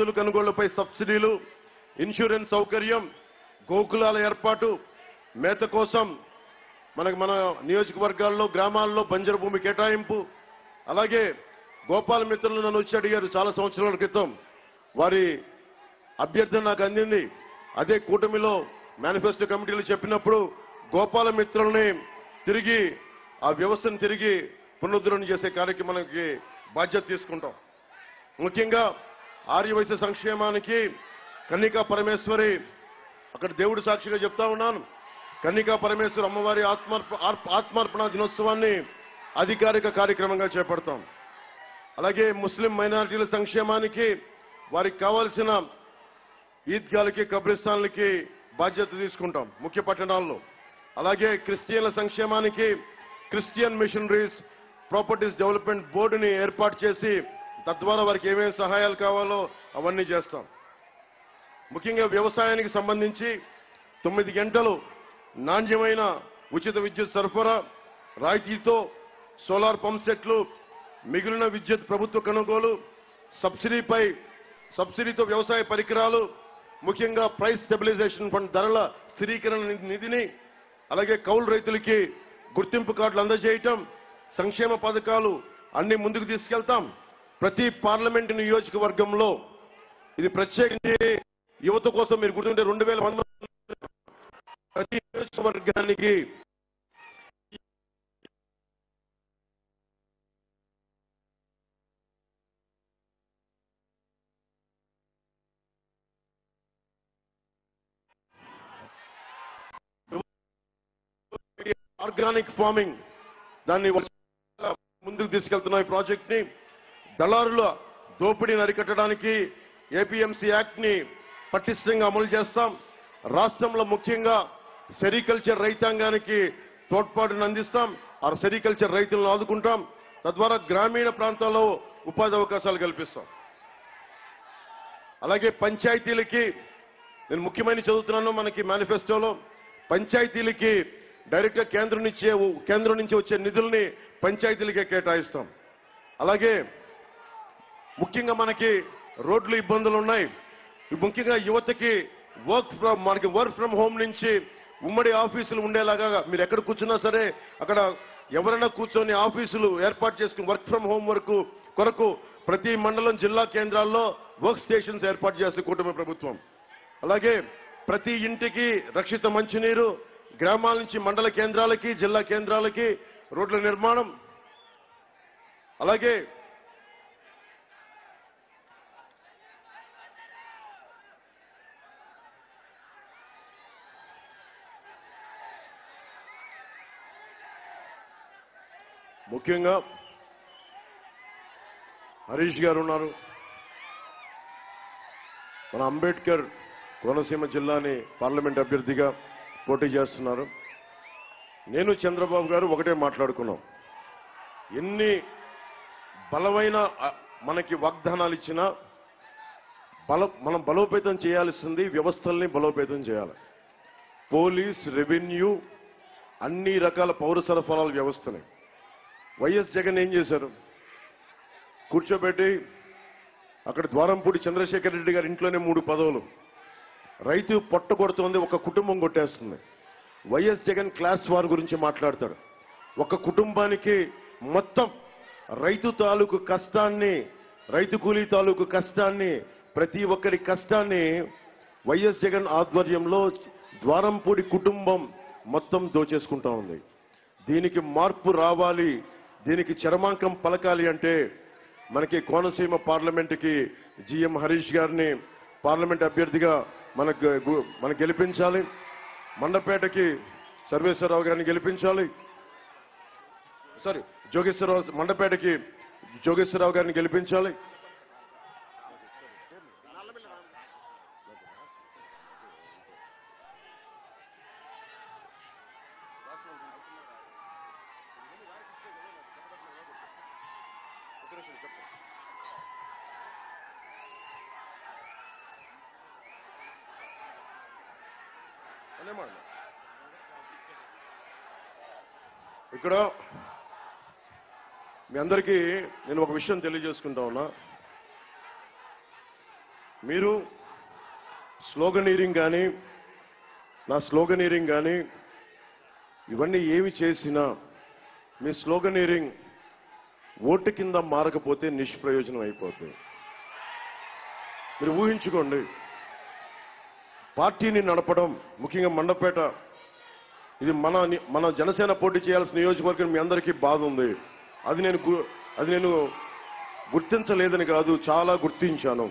ఎద్దుల కొనుగోళ్లపై సబ్సిడీలు, ఇన్సూరెన్స్ సౌకర్యం, గోకులాల ఏర్పాటు, మేత కోసం మన నియోజకవర్గాల్లో గ్రామాల్లో బంజరు భూమి కేటాయింపు, అలాగే గోపాల మిత్రులు నన్ను వచ్చి అడిగారు చాలా సంవత్సరాల క్రితం. వారి అభ్యర్థన నాకు అందింది. అదే కూటమిలో మేనిఫెస్టో కమిటీలు చెప్పినప్పుడు గోపాల మిత్రుల్ని తిరిగి ఆ వ్యవస్థను తిరిగి పునరుద్ధరణ చేసే కార్యక్రమానికి బాధ్యత తీసుకుంటాం. ముఖ్యంగా ఆర్యవైశ్య సంక్షేమానికి కన్నికా పరమేశ్వరి, అక్కడ దేవుడి సాక్షిగా చెప్తా ఉన్నాను, కన్నికా పరమేశ్వరి అమ్మవారి ఆత్మార్పణ దినోత్సవాన్ని అధికారిక కార్యక్రమంగా చేపడతాం. అలాగే ముస్లిం మైనారిటీల సంక్షేమానికి వారికి కావాల్సిన ఈద్గాలకి, కబ్రిస్తాన్లకి బాధ్యత తీసుకుంటాం ముఖ్య పట్టణాల్లో. అలాగే క్రిస్టియన్ల సంక్షేమానికి క్రిస్టియన్ మిషనరీస్ ప్రాపర్టీస్ డెవలప్మెంట్ బోర్డుని ఏర్పాటు చేసి తద్వారా వారికి ఏమేమి సహాయాలు కావాలో అవన్నీ చేస్తాం. ముఖ్యంగా వ్యవసాయానికి సంబంధించి 9 గంటలు నాణ్యమైన ఉచిత విద్యుత్ సరఫరా, రాయితీతో సోలార్ పంప్ సెట్లు, మిగిలిన విద్యుత్ ప్రభుత్వ కొనుగోలు, సబ్సిడీతో వ్యవసాయ పరికరాలు, ముఖ్యంగా ప్రైస్ స్టెబిలైజేషన్ ఫండ్ ధరల స్థిరీకరణ నిధిని, అలాగే కౌలు రైతులకి గుర్తింపు కార్డులు అందజేయటం, సంక్షేమ పథకాలు అన్ని ముందుకు తీసుకెళ్తాం. ప్రతి పార్లమెంటు నియోజకవర్గంలో ఇది ప్రత్యేకించి యువత కోసం మీరు గుర్తుంటే 2000 ప్రతి నియోజకవర్గానికి ఆర్గానిక్ ఫార్మింగ్ దాన్ని ముందుకు తీసుకెళ్తున్న ఈ ప్రాజెక్ట్ ని దళారుల దోపిడీని అరికట్టడానికి ఏపీఎంసీ యాక్ట్ ని పటిష్టంగా అమలు చేస్తాం. రాష్ట్రంలో ముఖ్యంగా సెరికల్చర్ రైతాంగానికి తోడ్పాటును అందిస్తాం. ఆ సెరికల్చర్ రైతులను ఆదుకుంటాం. తద్వారా గ్రామీణ ప్రాంతాల్లో ఉపాధి అవకాశాలు కల్పిస్తాం. అలాగే పంచాయతీలకి నేను ముఖ్యమైన చదువుతున్నాను, మనకి మేనిఫెస్టోలో పంచాయతీలకి డైరెక్ట్ గా కేంద్రం నుంచి వచ్చే నిధుల్ని పంచాయతీలకే కేటాయిస్తాం. అలాగే ముఖ్యంగా మనకి రోడ్లు ఇబ్బందులు ఉన్నాయి. ముఖ్యంగా యువతకి వర్క్ ఫ్రం హోమ్ నుంచి ఉమ్మడి ఆఫీసులు ఉండేలాగా మీరు ఎక్కడ కూర్చున్నా సరే అక్కడ ఎవరైనా కూర్చొని ఆఫీసులు ఏర్పాటు చేసుకుని వర్క్ ఫ్రం హోమ్ కొరకు ప్రతి మండలం, జిల్లా కేంద్రాల్లో వర్క్ స్టేషన్స్ ఏర్పాటు చేసే కూటమి ప్రభుత్వం. అలాగే ప్రతి ఇంటికి రక్షిత మంచినీరు, గ్రామాల నుంచి మండల కేంద్రాలకి, జిల్లా కేంద్రాలకి రోడ్ల నిర్మాణం. అలాగే ముఖ్యంగా హరీష్ గారు ఉన్నారు. మన అంబేద్కర్ కోనసీమ జిల్లాని పార్లమెంట్ అభ్యర్థిగా పోటీ చేస్తున్నారు. నేను చంద్రబాబు గారు ఒకటే మాట్లాడుకున్నాం. ఎన్ని బలమైన మనకి వాగ్దానాలు ఇచ్చినా మనం బలోపేతం చేయాల్సింది వ్యవస్థల్ని బలోపేతం చేయాలి. పోలీస్, రెవెన్యూ, అన్ని రకాల పౌర సరఫరాల వ్యవస్థని వైఎస్ జగన్ ఏం చేశారు? కూర్చోబెట్టి అక్కడ ద్వారంపూడి చంద్రశేఖర్ రెడ్డి గారి ఇంట్లోనే 3 పదవులు. రైతు పొట్ట కొడుతోంది, ఒక కుటుంబం కొట్టేస్తుంది. వైఎస్ జగన్ క్లాస్ వార్ గురించి మాట్లాడతాడు. ఒక కుటుంబానికి మొత్తం రైతు తాలూకు కష్టాన్ని, రైతు కూలీ తాలూకు కష్టాన్ని, ప్రతి ఒక్కరి కష్టాన్ని వైఎస్ జగన్ ఆధ్వర్యంలో ద్వారంపూడి కుటుంబం మొత్తం దోచేసుకుంటా ఉంది. దీనికి మార్పు రావాలి, దీనికి చరమాంకం పలకాలి అంటే మనకి కోనసీమ పార్లమెంటుకి జిఎం హరీష్ గారిని పార్లమెంట్ అభ్యర్థిగా మనకు గెలిపించాలి. మండపేటకి సర్వేశ్వరరావు గారిని గెలిపించాలి. మండపేటకి జోగేశ్వరరావు గారిని గెలిపించాలి. ఇక్కడ మీ అందరికీ నేను ఒక విషయం తెలియజేసుకుంటా ఉన్నా. మీరు స్లోగనీరింగ్ కానీ నా స్లోగనీరింగ్ కానీ ఇవన్నీ ఏమి చేసినా మీ స్లోగనీరింగ్ ఓటు కింద మారకపోతే నిష్ప్రయోజనం అయిపోతుంది. మీరు ఊహించుకోండి, పార్టీని నడపడం, ముఖ్యంగా మండపేట ఇది మన జనసేన పోటీ చేయాల్సిన నియోజకవర్గం, మీ అందరికీ బాధ ఉంది. అది నేను గుర్తించలేదని కాదు, చాలా గుర్తించాను.